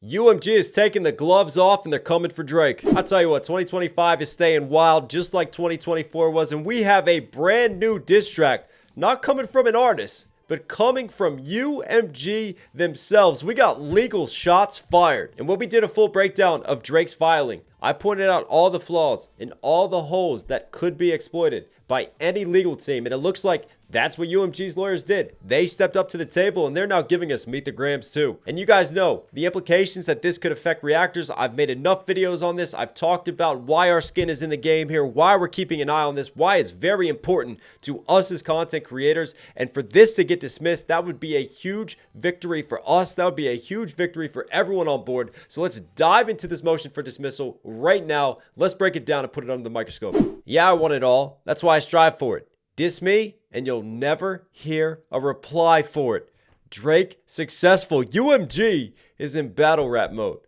UMG is taking the gloves off and they're coming for Drake. I tell you what, 2025 is staying wild just like 2024 was, and we have a brand new diss track, not coming from an artist, but coming from UMG themselves. We got legal shots fired. And when we did a full breakdown of Drake's filing, I pointed out all the flaws and all the holes that could be exploited by any legal team. And it looks like that's what UMG's lawyers did. They stepped up to the table and they're now giving us Meet the Grams too. And you guys know the implications that this could affect reactors. I've made enough videos on this. I've talked about why our skin is in the game here, why we're keeping an eye on this, why it's very important to us as content creators. And for this to get dismissed, that would be a huge victory for us. That would be a huge victory for everyone on board. So let's dive into this motion for dismissal right now. Let's break it down and put it under the microscope. Yeah, I want it all. That's why I strive for it. Diss me, and you'll never hear a reply for it. Drake successful. UMG is in battle rap mode.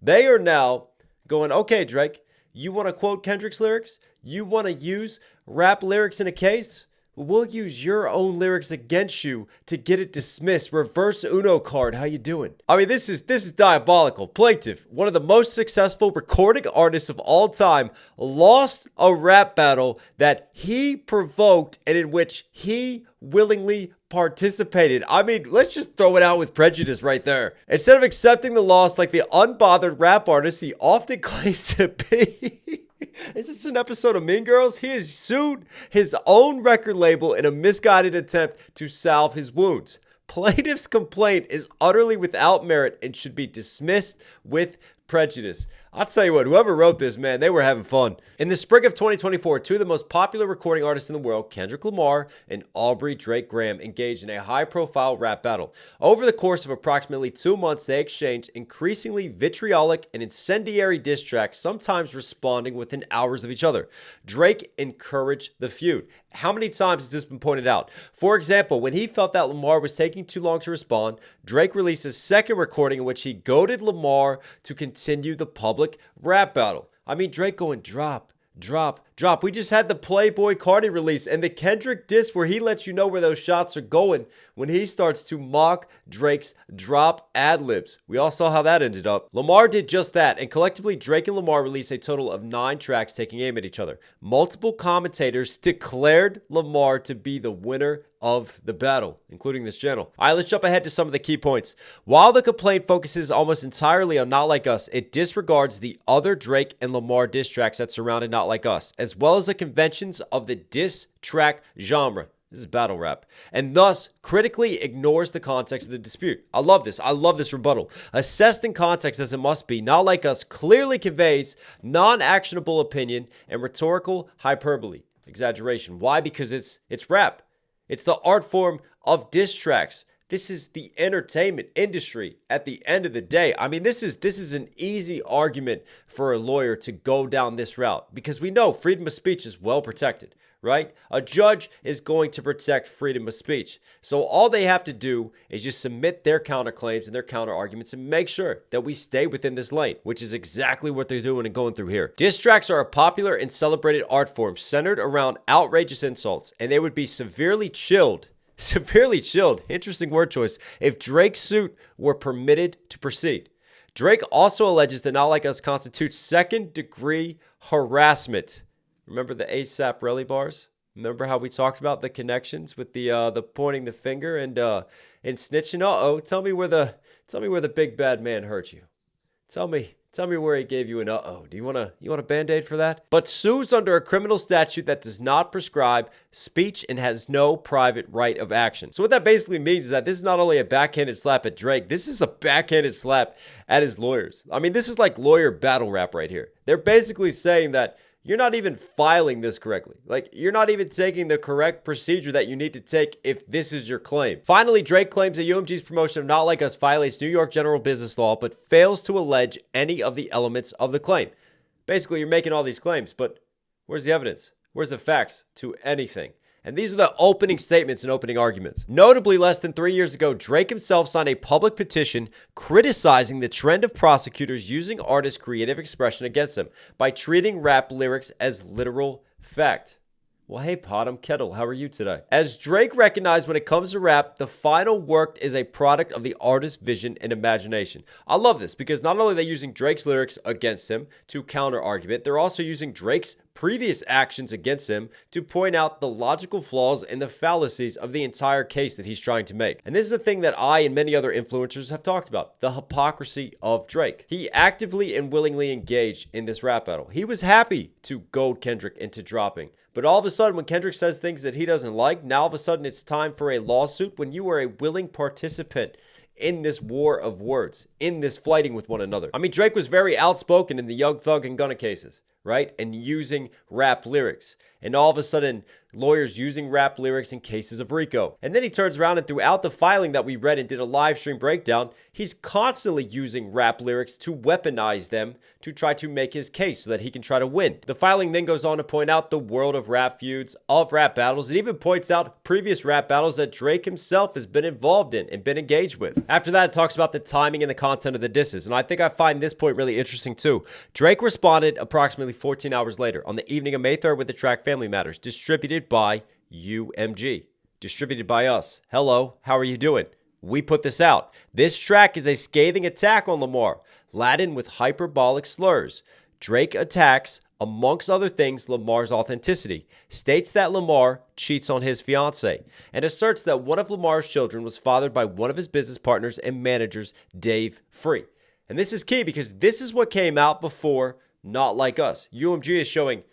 They are now going, okay, Drake, you want to quote Kendrick's lyrics? You want to use rap lyrics in a case? We'll use your own lyrics against you to get it dismissed. Reverse Uno card. How you doing? I mean, this is diabolical. Plaintiff, one of the most successful recording artists of all time, lost a rap battle that he provoked and in which he willingly participated. I mean, let's just throw it out with prejudice right there. Instead of accepting the loss like the unbothered rap artist he often claims to be. Is this an episode of Mean Girls? He has sued his own record label in a misguided attempt to salve his wounds. Plaintiff's complaint is utterly without merit and should be dismissed with prejudice. I'll tell you what, whoever wrote this, man, they were having fun. In the spring of 2024, two of the most popular recording artists in the world, Kendrick Lamar and Aubrey Drake Graham, engaged in a high-profile rap battle. Over the course of approximately 2 months, they exchanged increasingly vitriolic and incendiary diss tracks, sometimes responding within hours of each other. Drake encouraged the feud. How many times has this been pointed out? For example, when he felt that Lamar was taking too long to respond, Drake released a second recording in which he goaded Lamar to continue the public rap battle. I mean, Drake going drop, drop, drop. We just had the Playboy Cardi release and the Kendrick diss where he lets you know where those shots are going when he starts to mock Drake's drop ad-libs. We all saw how that ended up. Lamar did just that, and collectively Drake and Lamar released a total of 9 tracks taking aim at each other. Multiple commentators declared Lamar to be the winner of the battle, including this channel. All right, let's jump ahead to some of the key points. While the complaint focuses almost entirely on Not Like Us, it disregards the other Drake and Lamar diss tracks that surrounded Not Like Us, as well as the conventions of the diss track genre. This is battle rap, and thus critically ignores the context of the dispute. I love this. I love this rebuttal. Assessed in context as it must be, Not Like Us clearly conveys non-actionable opinion and rhetorical hyperbole, exaggeration. Why? Because it's rap. It's the art form of diss tracks. This is the entertainment industry at the end of the day. I mean, this is an easy argument for a lawyer to go down this route because we know freedom of speech is well protected, right? A judge is going to protect freedom of speech. So all they have to do is just submit their counterclaims and their counterarguments and make sure that we stay within this lane, which is exactly what they're doing and going through here. Diss tracks are a popular and celebrated art form centered around outrageous insults, and they would be severely chilled, interesting word choice, if Drake's suit were permitted to proceed. Drake also alleges that Not Like Us constitutes second-degree harassment. Remember the ASAP Rally bars? Remember how we talked about the connections with the pointing the finger and snitching? Uh-oh, tell me where the big bad man hurt you. Tell me where he gave you an uh-oh. Do you want a band-aid for that? But sues under a criminal statute that does not prescribe speech and has no private right of action. So what that basically means is that this is not only a backhanded slap at Drake, this is a backhanded slap at his lawyers. I mean, this is like lawyer battle rap right here. They're basically saying that you're not even filing this correctly. Like, you're not even taking the correct procedure that you need to take if this is your claim. Finally, Drake claims that UMG's promotion of Not Like Us violates New York general business law, but fails to allege any of the elements of the claim. Basically, you're making all these claims, but where's the evidence? Where's the facts to anything? And these are the opening statements and opening arguments. Notably, less than 3 years ago, Drake himself signed a public petition criticizing the trend of prosecutors using artists' creative expression against them by treating rap lyrics as literal fact. Well, hey, Pot, Kettle. How are you today? As Drake recognized, when it comes to rap, the final work is a product of the artist's vision and imagination. I love this because not only are they using Drake's lyrics against him to counter argument, they're also using Drake's previous actions against him to point out the logical flaws and the fallacies of the entire case that he's trying to make. And this is a thing that I and many other influencers have talked about, the hypocrisy of Drake. He actively and willingly engaged in this rap battle. He was happy to goad Kendrick into dropping. But all of a sudden, when Kendrick says things that he doesn't like, now all of a sudden it's time for a lawsuit when you are a willing participant in this war of words, in this fighting with one another. I mean, Drake was very outspoken in the Young Thug and Gunna cases, right? And using rap lyrics. And all of a sudden, lawyers using rap lyrics in cases of RICO. And then he turns around and throughout the filing that we read and did a live stream breakdown, he's constantly using rap lyrics to weaponize them to try to make his case so that he can try to win. The filing then goes on to point out the world of rap feuds, of rap battles. It even points out previous rap battles that Drake himself has been involved in and been engaged with. After that, it talks about the timing and the content of the disses. And I think I find this point really interesting too. Drake responded approximately 14 hours later on the evening of May 3rd with the track Family Matters, distributed by UMG, distributed by us. Hello, how are you doing? We put this out. This track is a scathing attack on Lamar, laden with hyperbolic slurs. Drake attacks, amongst other things, Lamar's authenticity, states that Lamar cheats on his fiancée, and asserts that one of Lamar's children was fathered by one of his business partners and managers, Dave Free. And this is key because this is what came out before Not Like Us. UMG is showing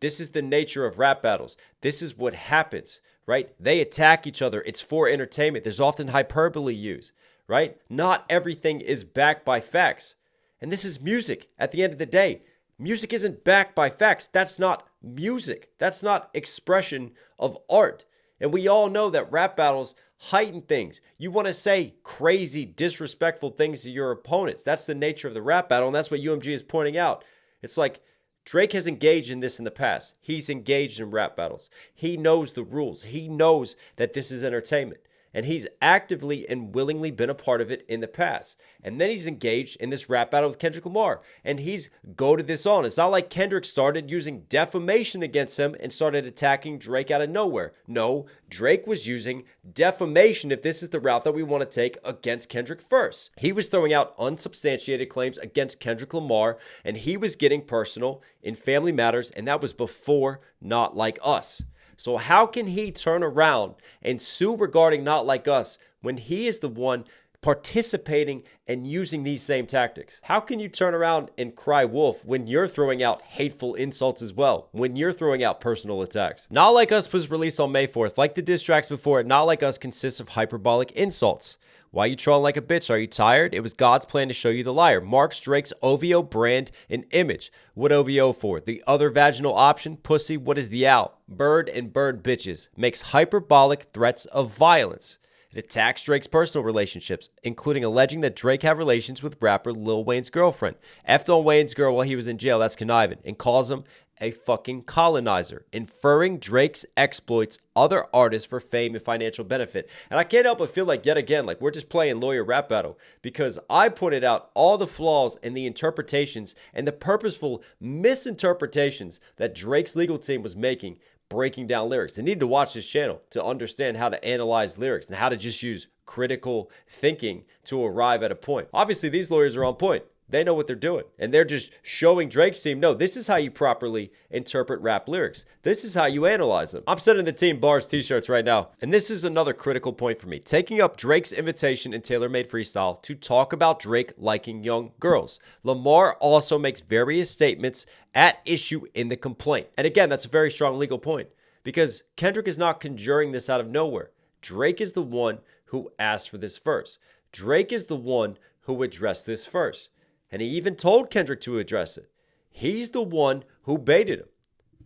this is the nature of rap battles. This is what happens, right? They attack each other. It's for entertainment. There's often hyperbole used, right? Not everything is backed by facts. And this is music. At the end of the day, music isn't backed by facts. That's not music. That's not expression of art. And we all know that rap battles heighten things. You want to say crazy, disrespectful things to your opponents. That's the nature of the rap battle, and that's what UMG is pointing out. It's like, Drake has engaged in this in the past. He's engaged in rap battles. He knows the rules. He knows that this is entertainment. And he's actively and willingly been a part of it in the past. And then he's engaged in this rap battle with Kendrick Lamar. And he's goaded this on. It's not like Kendrick started using defamation against him and started attacking Drake out of nowhere. No, Drake was using defamation, if this is the route that we want to take, against Kendrick first. He was throwing out unsubstantiated claims against Kendrick Lamar. And he was getting personal in Family Matters. And that was before Not Like Us. So how can he turn around and sue regarding Not Like Us when he is the one participating and using these same tactics? How can you turn around and cry wolf when you're throwing out hateful insults as well, when you're throwing out personal attacks? Not Like Us was released on May 4th. Like the diss tracks before it, Not Like Us consists of hyperbolic insults. Why you trolling like a bitch? Are you tired? It was God's plan to show you the liar. Marks Drake's OVO brand and image. What OVO for? The other vaginal option? Pussy, what is the out? Bird and bird bitches. Makes hyperbolic threats of violence. It attacks Drake's personal relationships, including alleging that Drake had relations with rapper Lil Wayne's girlfriend. Effed on Wayne's girl while he was in jail, that's conniving. And calls him a fucking colonizer, inferring Drake's exploits other artists for fame and financial benefit. And I can't help but feel like, yet again, like we're just playing lawyer rap battle, because I pointed out all the flaws in the interpretations and the purposeful misinterpretations that Drake's legal team was making, breaking down lyrics. They need to watch this channel to understand how to analyze lyrics and how to just use critical thinking to arrive at a point. Obviously, these lawyers are on point. They know what they're doing. And they're just showing Drake's team, no, this is how you properly interpret rap lyrics. This is how you analyze them. I'm sending the team bars t-shirts right now. And this is another critical point for me. Taking up Drake's invitation in tailor-made freestyle to talk about Drake liking young girls. Lamar also makes various statements at issue in the complaint. And again, that's a very strong legal point because Kendrick is not conjuring this out of nowhere. Drake is the one who asked for this first. Drake is the one who addressed this first. And he even told Kendrick to address it. He's the one who baited him.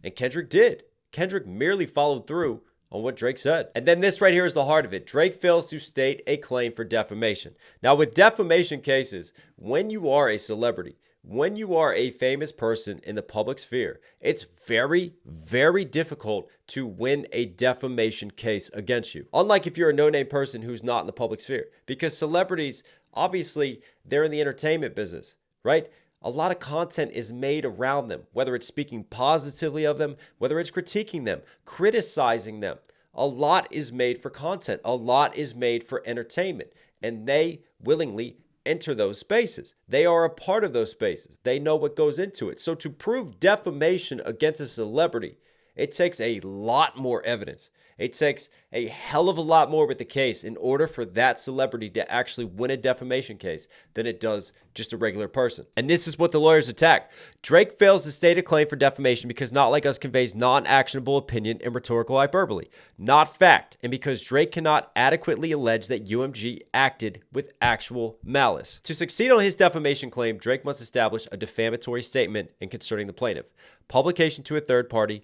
And Kendrick did. Kendrick merely followed through on what Drake said. And then this right here is the heart of it. Drake fails to state a claim for defamation. Now with defamation cases, when you are a celebrity, when you are a famous person in the public sphere, it's very, very difficult to win a defamation case against you. Unlike if you're a no-name person who's not in the public sphere. Because celebrities, obviously, they're in the entertainment business, right? a lot of content is made around them, whether it's speaking positively of them, whether it's critiquing them, criticizing them. A lot is made for content. A lot is made for entertainment, and they willingly enter those spaces. They are a part of those spaces. They know what goes into it. So to prove defamation against a celebrity, it takes a lot more evidence. It takes a hell of a lot more with the case in order for that celebrity to actually win a defamation case than it does just a regular person. And this is what the lawyers attack. Drake fails to state a claim for defamation because Not Like Us conveys non-actionable opinion and rhetorical hyperbole, not fact, and because Drake cannot adequately allege that UMG acted with actual malice. To succeed on his defamation claim, Drake must establish a defamatory statement in concerning the plaintiff, publication to a third party,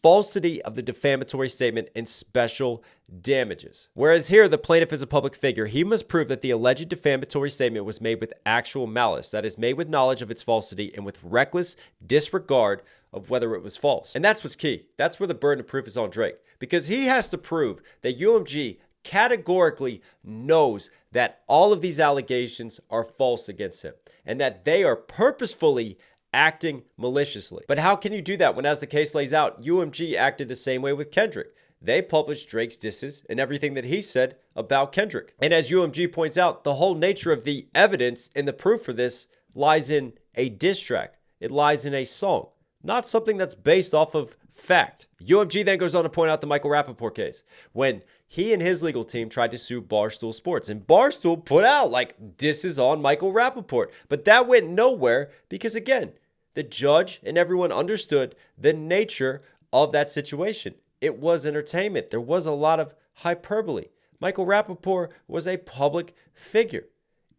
falsity of the defamatory statement, and special damages. Whereas here, the plaintiff is a public figure, he must prove that the alleged defamatory statement was made with actual malice, that is, made with knowledge of its falsity and with reckless disregard of whether it was false. And that's what's key. That's where the burden of proof is on Drake, because he has to prove that UMG categorically knows that all of these allegations are false against him and that they are purposefully acting maliciously. But how can you do that when, as the case lays out, UMG acted the same way with Kendrick? They published Drake's disses and everything that he said about Kendrick. And as UMG points out, the whole nature of the evidence and the proof for this lies in a diss track. It lies in a song, not something that's based off of fact. UMG then goes on to point out the Michael Rapaport case, when he and his legal team tried to sue Barstool Sports, and Barstool put out like disses on Michael Rapaport, but that went nowhere because, again, the judge and everyone understood the nature of that situation. It was entertainment. There was a lot of hyperbole. Michael Rapaport was a public figure.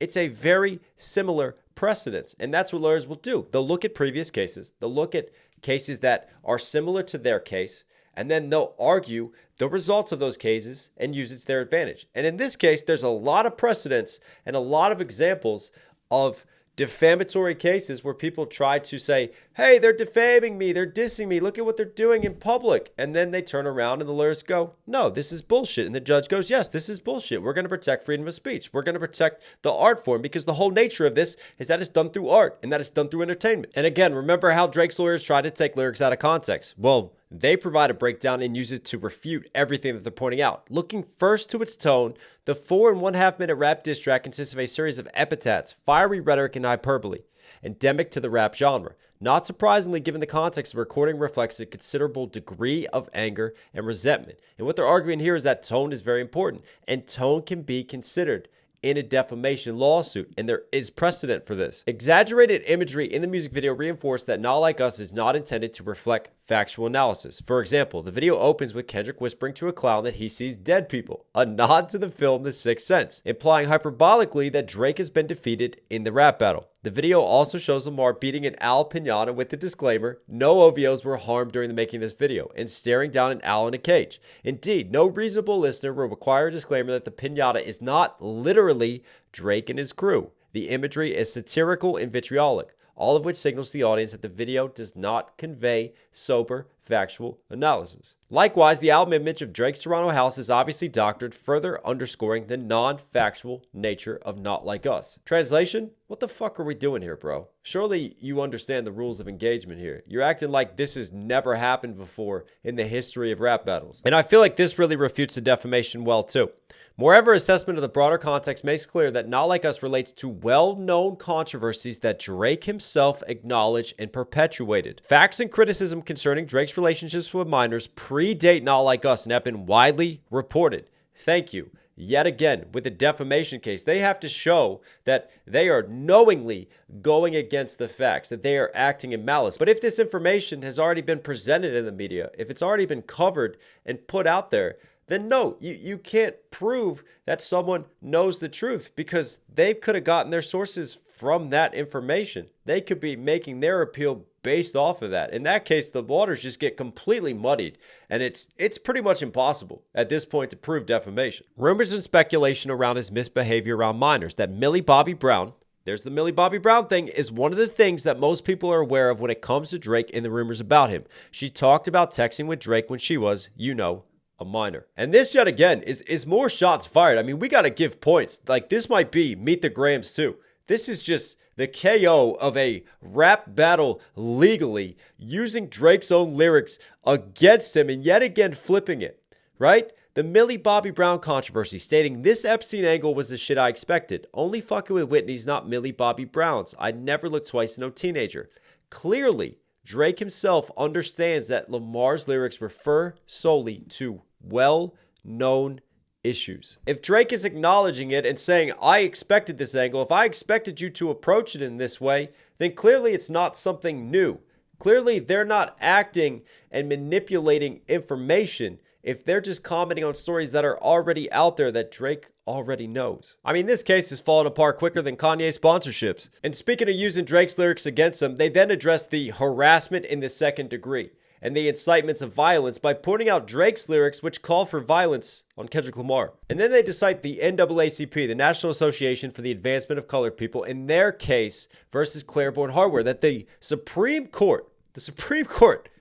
It's a very similar precedence, and that's what lawyers will do. They'll look at previous cases. They'll look at cases that are similar to their case, and then they'll argue the results of those cases and use it to their advantage. And in this case, there's a lot of precedents and a lot of examples of defamatory cases where people try to say, hey, they're defaming me, they're dissing me, look at what they're doing in public. And then they turn around and the lawyers go, no, this is bullshit. And the judge goes, yes, this is bullshit. We're going to protect freedom of speech. We're going to protect the art form, because the whole nature of this is that it's done through art and that it's done through entertainment. And again, remember how Drake's lawyers try to take lyrics out of context? Well, they provide a breakdown and use it to refute everything that they're pointing out. Looking first to its tone, the 4.5 minute rap diss track consists of a series of epithets, fiery rhetoric, and hyperbole, endemic to the rap genre. Not surprisingly, given the context, the recording reflects a considerable degree of anger and resentment. And what they're arguing here is that tone is very important, and tone can be considered in a defamation lawsuit, and there is precedent for this. Exaggerated imagery in the music video reinforced that Not Like Us is not intended to reflect factual analysis. For example, the video opens with Kendrick whispering to a clown that he sees dead people, a nod to the film The Sixth Sense, implying hyperbolically that Drake has been defeated in the rap battle. The video also shows Lamar beating an owl piñata with the disclaimer, no OVOs were harmed during the making of this video, and staring down an owl in a cage. Indeed, no reasonable listener will require a disclaimer that the piñata is not literally Drake and his crew. The imagery is satirical and vitriolic, all of which signals to the audience that the video does not convey sober, factual analysis. Likewise, the album image of Drake's Toronto house is obviously doctored, further underscoring the non-factual nature of Not Like Us. Translation? What the fuck are we doing here, bro? Surely you understand the rules of engagement here. You're acting like this has never happened before in the history of rap battles. And I feel like this really refutes the defamation well, too. Moreover, assessment of the broader context makes clear that Not Like Us relates to well-known controversies that Drake himself acknowledged and perpetuated. Facts and criticism concerning Drake's relationships with minors predate Not Like Us and have been widely reported. Thank you. Yet again, with the defamation case, they have to show that they are knowingly going against the facts, that they are acting in malice. But if this information has already been presented in the media, if it's already been covered and put out there, then no, you can't prove that someone knows the truth, because they could have gotten their sources from that information. They could be making their appeal based off of that. In that case, the waters just get completely muddied, and it's pretty much impossible at this point to prove defamation. Rumors and speculation around his misbehavior around minors, that Millie Bobby Brown, there's the Millie Bobby Brown thing, is one of the things that most people are aware of when it comes to Drake and the rumors about him. She talked about texting with Drake when she was, you know, a minor. And this, yet again, is more shots fired. I mean, we got to give points. Like, this might be Meet the Grahams too. This is just the KO of a rap battle legally, using Drake's own lyrics against him and yet again flipping it, right? The Millie Bobby Brown controversy, stating this Epstein angle was the shit I expected. Only fucking with Whitney's, not Millie Bobby Brown's. I'd never look twice at no teenager. Clearly, Drake himself understands that Lamar's lyrics refer solely to well-known issues. If Drake is acknowledging it and saying, I expected this angle, if I expected you to approach it in this way, then clearly it's not something new. Clearly they're not acting and manipulating information if they're just commenting on stories that are already out there that Drake already knows. I mean, this case is falling apart quicker than Kanye sponsorships. And speaking of using Drake's lyrics against him, they then address the harassment in the second degree and the incitements of violence by pointing out Drake's lyrics, which call for violence on Kendrick Lamar. And then they cite the NAACP, the National Association for the Advancement of Colored People, in their case versus Claiborne Hardware, that the Supreme Court,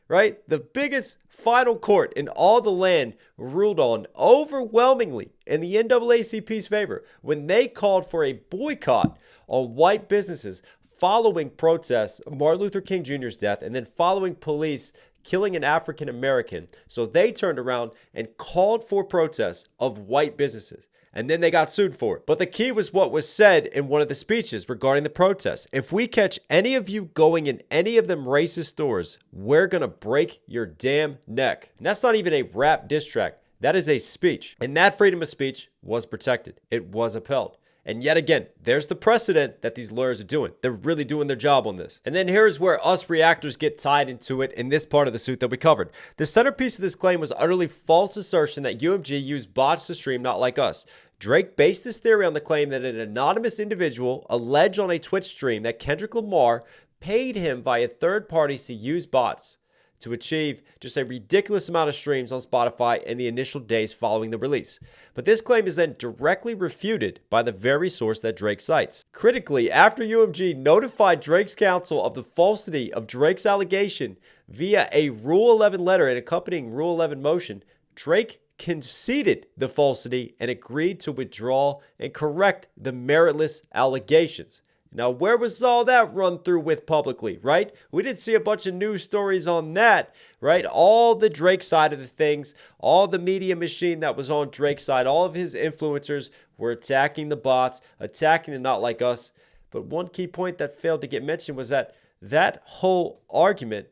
right, the biggest final court in all the land, ruled on overwhelmingly in the NAACP's favor when they called for a boycott on white businesses following protests of Martin Luther King Jr.'s death and then following police killing an African American. So they turned around and called for protests of white businesses. And then they got sued for it. But the key was what was said in one of the speeches regarding the protests. If we catch any of you going in any of them racist stores, we're going to break your damn neck. And that's not even a rap diss track. That is a speech. And that freedom of speech was protected. It was upheld. And yet again, there's the precedent that these lawyers are doing. They're really doing their job on this. And then here's where us reactors get tied into it in this part of the suit that we covered. The centerpiece of this claim was utterly false assertion that UMG used bots to stream Not Like Us. Drake based this theory on the claim that an anonymous individual alleged on a Twitch stream that Kendrick Lamar paid him via third parties to use bots to achieve just a ridiculous amount of streams on Spotify in the initial days following the release. But this claim is then directly refuted by the very source that Drake cites. Critically, after UMG notified Drake's counsel of the falsity of Drake's allegation via a Rule 11 letter and accompanying Rule 11 motion, Drake conceded the falsity and agreed to withdraw and correct the meritless allegations. Now, where was all that run through with publicly, right? We didn't see a bunch of news stories on that, right? All the Drake side of the things, all the media machine that was on Drake's side, all of his influencers were attacking the bots, attacking the Not Like Us. But one key point that failed to get mentioned was that that whole argument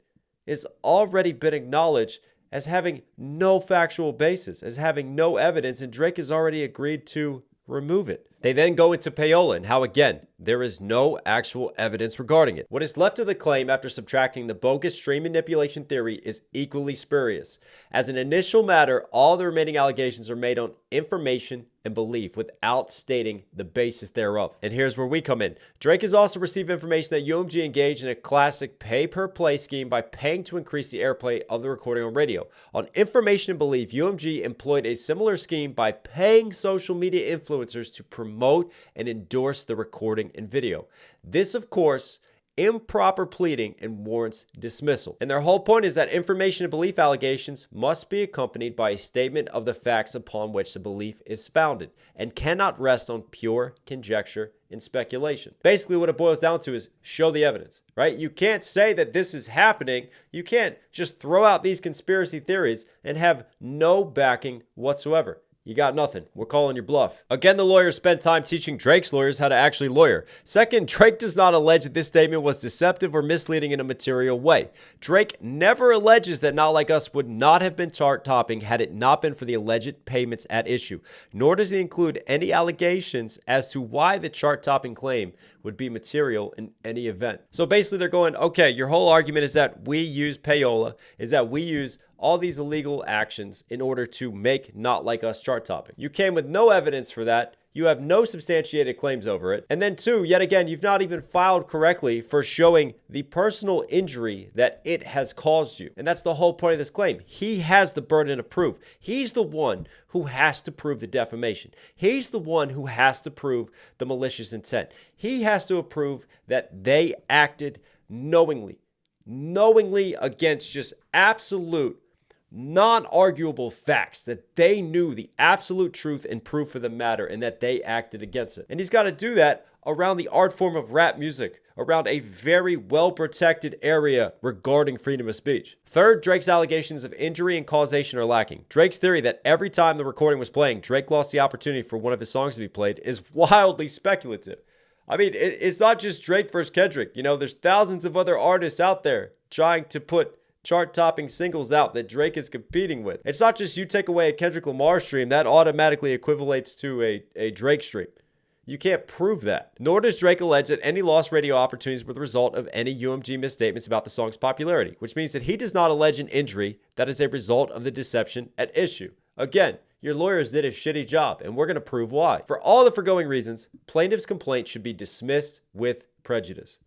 has already been acknowledged as having no factual basis, as having no evidence, and Drake has already agreed to remove it. They then go into payola and how, again, there is no actual evidence regarding it. What is left of the claim after subtracting the bogus stream manipulation theory is equally spurious. As an initial matter, all the remaining allegations are made on information and belief without stating the basis thereof. And here's where we come in. Drake has also received information that UMG engaged in a classic pay-per-play scheme by paying to increase the airplay of the recording on radio. On information and belief, UMG employed a similar scheme by paying social media influencers to promote and endorse the recording and video. This, of course, improper pleading and warrants dismissal. And their whole point is that information and belief allegations must be accompanied by a statement of the facts upon which the belief is founded and cannot rest on pure conjecture and speculation. Basically, what it boils down to is show the evidence, right? You can't say that this is happening. You can't just throw out these conspiracy theories and have no backing whatsoever. You got nothing. We're calling your bluff. Again, the lawyers spent time teaching Drake's lawyers how to actually lawyer. Second, Drake does not allege that this statement was deceptive or misleading in a material way. Drake never alleges that Not Like Us would not have been chart-topping had it not been for the alleged payments at issue. Nor does he include any allegations as to why the chart-topping claim would be material in any event. So basically they're going, okay, your whole argument is that we use payola, is that we use all these illegal actions in order to make Not Like Us chart topping. You came with no evidence for that. You have no substantiated claims over it. And then two, yet again, you've not even filed correctly for showing the personal injury that it has caused you. And that's the whole point of this claim. He has the burden of proof. He's the one who has to prove the defamation. He's the one who has to prove the malicious intent. He has to prove that they acted knowingly against just absolute non-arguable facts, that they knew the absolute truth and proof of the matter and that they acted against it. And he's got to do that around the art form of rap music, around a very well-protected area regarding freedom of speech. Third, Drake's allegations of injury and causation are lacking. Drake's theory that every time the recording was playing, Drake lost the opportunity for one of his songs to be played is wildly speculative. I mean, it's not just Drake versus Kendrick. You know, there's thousands of other artists out there trying to put chart-topping singles out that Drake is competing with. It's not just you take away a Kendrick Lamar stream, that automatically equivalates to a Drake stream. You can't prove that. Nor does Drake allege that any lost radio opportunities were the result of any UMG misstatements about the song's popularity, which means that he does not allege an injury that is a result of the deception at issue. Again, your lawyers did a shitty job, and we're going to prove why. For all the foregoing reasons, plaintiff's complaint should be dismissed with prejudice.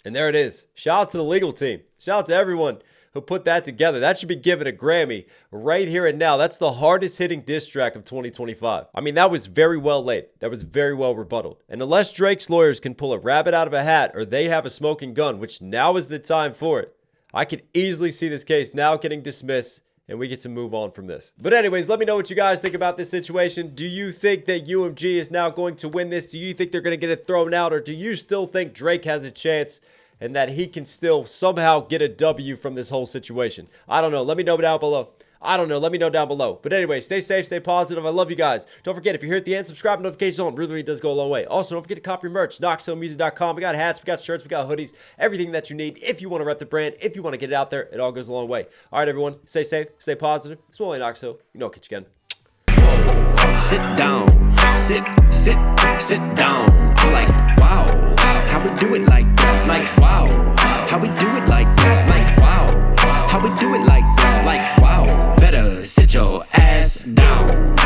And there it is. Shout out to the legal team. Shout out to everyone who put that together. That should be given a Grammy right here and now. That's the hardest hitting diss track of 2025. I mean, that was very well laid. That was very well rebutted. And unless Drake's lawyers can pull a rabbit out of a hat or they have a smoking gun, which now is the time for it, I could easily see this case now getting dismissed and we get to move on from this. But anyways, let me know what you guys think about this situation. Do you think that UMG is now going to win this? Do you think they're going to get it thrown out? Or do you still think Drake has a chance and that he can still somehow get a W from this whole situation? I don't know. Let me know down below. Let me know down below. But anyway, stay safe, stay positive. I love you guys. Don't forget, if you're here at the end, subscribe, notifications on. Really does go a long way. Also, don't forget to cop your merch. knoxhilldmv.com. We got hats, we got shirts, we got hoodies, everything that you need. If you want to rep the brand, if you want to get it out there, it all goes a long way. All right, everyone, stay safe, stay positive. It's Willie Knox Hill. You know, I'll catch you again. Sit down, sit down. I like